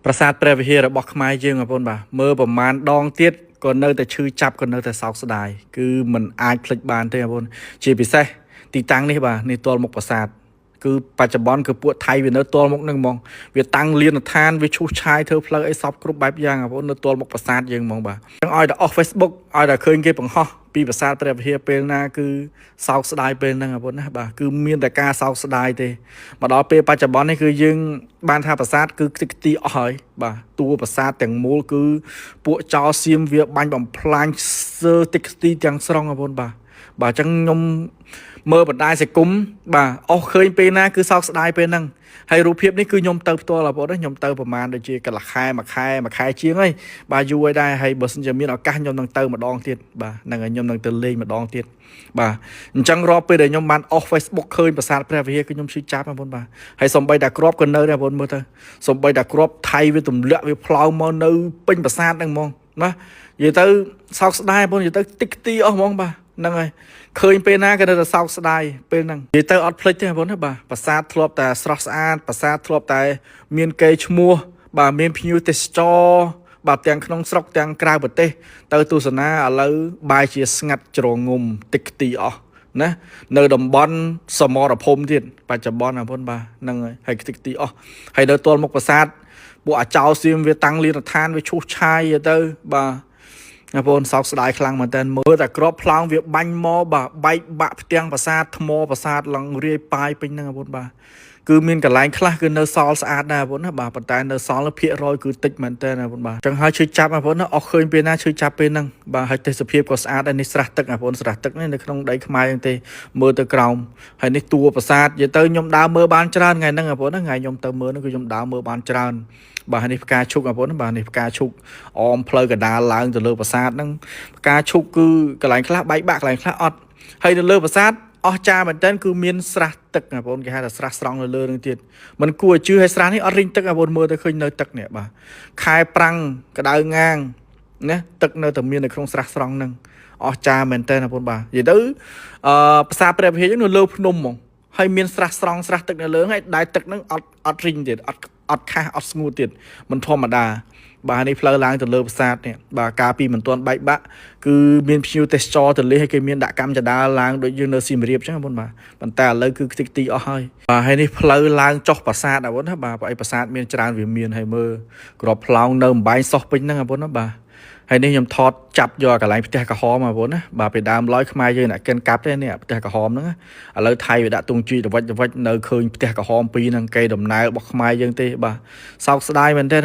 ប្រាសាទព្រះវិហាររបស់ខ្មែរយើងបងប្អូនបាទមើលប្រមាណដងទៀតក៏នៅតែឈឺចាប់ក៏នៅតែសោកស្ដាយគឺมันអាចភ្លេចបានទេបងប្អូនជាពិសេសទីតាំងនេះបាទនេះទល់មុខប្រាសាទគឺបច្ចុប្បន្នគឺពួកថៃវានៅទល់មុខនឹងហ្មងវាតាំងលៀនដ្ឋានវាឈូសឆាយធ្វើផ្លូវអីសពគ្រប់បែបយ៉ាងបងប្អូននៅទល់មុខប្រាសាទយើងហ្មងបាទចឹងឲ្យតែអស់ Facebook ឲ្យតែឃើញគេបង្ហោះពីប្រាសាទព្រះវិហារពេលណាគឺសោកស្ដាយពេលហ្នឹងបងប្អូនណាបាទគឺមានតែការសោកស្ដាយទេមកដល់ពេលបច្ចុប្បន្ននេះគឺយើងបានថាប្រាសាទគឺខ្ទេចខ្ទីអស់ហើយបាទតួប្រាសាទទាំងមូលគឺពួកចោរសៀមវាបាញ់បំផ្លាញសើតិចខ្ទីទាំងស្រុងបងប្អូនបាទចឹងខ្ញុំមើលបណ្ដាញសង្គមបាទអស់ឃើញពេលណាគឺសោកស្ដាយពេលហ្នឹងហើយរូបភាពនេះគឺខ្ញុំទៅផ្ទាល់បងប្អូនខ្ញុំទៅប្រហែលដូចជាកន្លះខែមួយខែជាងហើយបាទយូរហើយដែរហើយបើសិនជាមានឱកាសខ្ញុំនឹងទៅម្ដងទៀតបាទហ្នឹងហើយខ្ញុំនឹងទៅលេងម្ដងទៀតបាទអញ្ចឹងរាល់ពេលដែលខ្ញុំបានអស់ Facebook ឃើញប្រាសាទព្រះវិហារគឺខ្ញុំឈឺចាប់បងប្អូនបាទហើយសំបីតាគ្រាប់ក៏នៅដែរបងប្អូនមើលទៅសំបីតាគ្រាប់ថៃវាទម្លាក់វាផ្លោមមកនៅពេញប្រាសាទហ្នឹងហ្មងណានិយាយទៅសោកស្ដាយបងប្អូននិយាយទៅតិចទីអស់ហ្មងបាទហ្នឹងហើយឃើញពេលណាក៏នៅតែសោកស្ដាយពេលហ្នឹងនិយាយទៅអត់ភ្លេចទេបងប្អូនណាបាទប្រាសាទធ្លាប់តែស្រស់ស្អាតប្រាសាទធ្លាប់តែមានកេរ្តិ៍ឈ្មោះបាទមានភ្ញៀវទេសចរបាទទាំងក្នុងស្រុកទាំងក្រៅប្រទេសទៅទស្សនាឥឡូវបែរជាស្ងាត់ជ្រងំតិចទីអស់ណានៅតំបន់សមរភូមិទៀតបច្ចុប្បន្នបងប្អូនបាទហ្នឹងហើយតិចទីអស់ហើយនៅទល់មុខប្រាសាទពួកអាចោសៀមវាតាំងលៀនដ្ឋានវាឈូសឆាយទៅបាទបងប្អូនសោកស្ដាយខ្លាំងមែនតើមើលតែក្របផ្លោងវាបាញ់មកបាទបែកបាក់ផ្ទាំងប្រាសាទថ្មប្រាសាទឡើងរាយប៉ាយពេញហ្នឹងបងប្អូនបាទគឺមានកន្លែងខ្លះគឺនៅសល់ស្អាតដែរបងប្អូនណាបាទប៉ុន្តែនៅសល់ភាគរយគឺតិចមែនតើបងប្អូនបាទអញ្ចឹងហើយឈឺចាប់បងប្អូនណាអស់ឃើញពេលណាឈឺចាប់ពេលហ្នឹងបាទហើយទេសភាពក៏ស្អាតដែរនេះស្រះទឹកបងប្អូនស្រះទឹកនេះនៅក្នុងដីខ្មែរហ្នឹងទេមើលទៅក្រោមហើយនេះតួប្រាសាទនិយាយទៅខ្ញុំដើរមើលបានច្រើនថ្ងៃហ្នឹងបងប្អូនណាថ្ងៃខ្ញុំទៅមើលហ្នឹងគឺខ្ញុំដើរមើលបានច្រើនបាទនេះផ្កាឈូកបងប្អូនបាទនេះផ្កាឈូកអមផ្លូវកណ្ដាលឡើងទៅលើប្រាសាទហ្នឹងផ្កាឈូកគឺកន្លែងខ្លះបែកបាក់កន្លែងខ្លះអត់ហើយនៅលើប្រាសាទអស់ចាមែនតើគឺមានស្រះទឹកបងប្អូនគេហៅថាស្រះស្រង់នៅលើនឹងទៀតมันគួរឲ្យជឿឲ្យស្រះនេះអត់រីងទឹកបងប្អូនមើលទៅឃើញនៅទឹកនេះបាទខែប្រាំងក្តៅងាងណាទឹកនៅតែមាននៅក្នុងស្រះស្រង់ហ្នឹងអស់ចាមែនតើបងប្អូនបាទនិយាយទៅប្រាសាទព្រះវិហារហ្នឹងនៅលើភ្នំហ្មងហើយមានស្រះស្រង់ស្រះទឹកនៅលើហើយដែលទឹកហ្នឹងអត់រីងទៀតអត់ខាស់អត់ស្ងួតទៀតមិនធម្មតាបាទនេះផ្លូវឡើងទៅលើប្រាសាទនេះបាទកាលពីមិនទាន់បែកបាក់គឺមានភ្ញៀវទេសចរទៅលេងហើយគេមានដាក់កម្មចដាលឡើងដូចយើងនៅសៀមរាបអញ្ចឹងបងប្អូនបាទប៉ុន្តែឥឡូវគឺខ្ទេចទីអស់ហើយបាទហើយនេះផ្លូវឡើងចុះប្រាសាទបងប្អូនណាបាទព្រោះឯប្រាសាទមានច្រើនវាមានហើយមើលក្របផ្លោងនៅអំបែងសោះពេញហ្នឹងបងប្អូនណាបាទហើយនេះខ្ញុំថតចាប់យកកន្លែងផ្ទះក្រហមបងប្អូនណាបាទពីដើមឡើយខ្មែរយើងអ្នកកិនកាប់ទេនេះផ្ទះក្រហមហ្នឹងឥឡូវថៃវាដាក់ទងជីទៅវិចនៅឃើញផ្ទះក្រហមពីរហ្នឹងគេដំណើររបស់ខ្មែរយើងទេបាទសោកស្ដាយមែនទេ